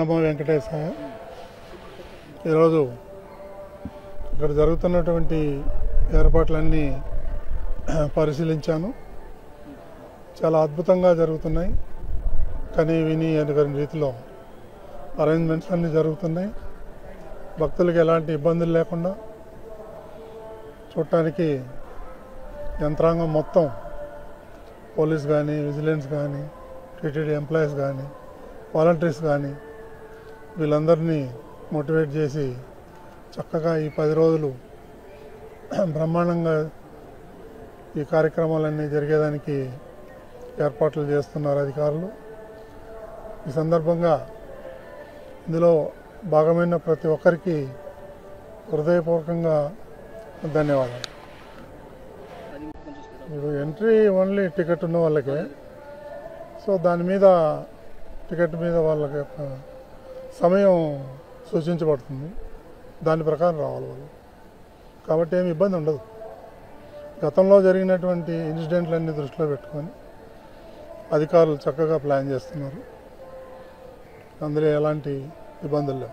నమో వెంకటేశాయ. ఈరోజు ఇక్కడ జరుగుతున్నటువంటి ఏర్పాట్లన్నీ పరిశీలించాను. చాలా అద్భుతంగా జరుగుతున్నాయి. కనీ విని అనుకునే రీతిలో అరేంజ్మెంట్స్ అన్నీ జరుగుతున్నాయి. భక్తులకు ఎలాంటి ఇబ్బందులు లేకుండా చూడటానికి యంత్రాంగం మొత్తం పోలీస్ కానీ, విజిలెన్స్ కానీ, టీటీడీ ఎంప్లాయీస్ కానీ, వాలంటీర్స్ కానీ వీళ్ళందరినీ మోటివేట్ చేసి చక్కగా ఈ 10 రోజులు బ్రహ్మాండంగా ఈ కార్యక్రమాలన్నీ జరిగేదానికి ఏర్పాట్లు చేస్తున్నారు అధికారులు. ఈ సందర్భంగా ఇందులో భాగమైన ప్రతి ఒక్కరికి హృదయపూర్వకంగా ధన్యవాదాలు. ఇప్పుడు ఎంట్రీ ఓన్లీ టికెట్ ఉన్న వాళ్ళకే. సో దాని మీద టికెట్ మీద వాళ్ళకి సమయం సూచించబడుతుంది. దాని ప్రకారం రావాలి వాళ్ళు. కాబట్టి ఏమి ఇబ్బంది ఉండదు. గతంలో జరిగినటువంటి ఇన్సిడెంట్లన్నీ దృష్టిలో పెట్టుకొని అధికారులు చక్కగా ప్లాన్ చేస్తున్నారు. అందులో ఎలాంటి ఇబ్బందులు లేవు.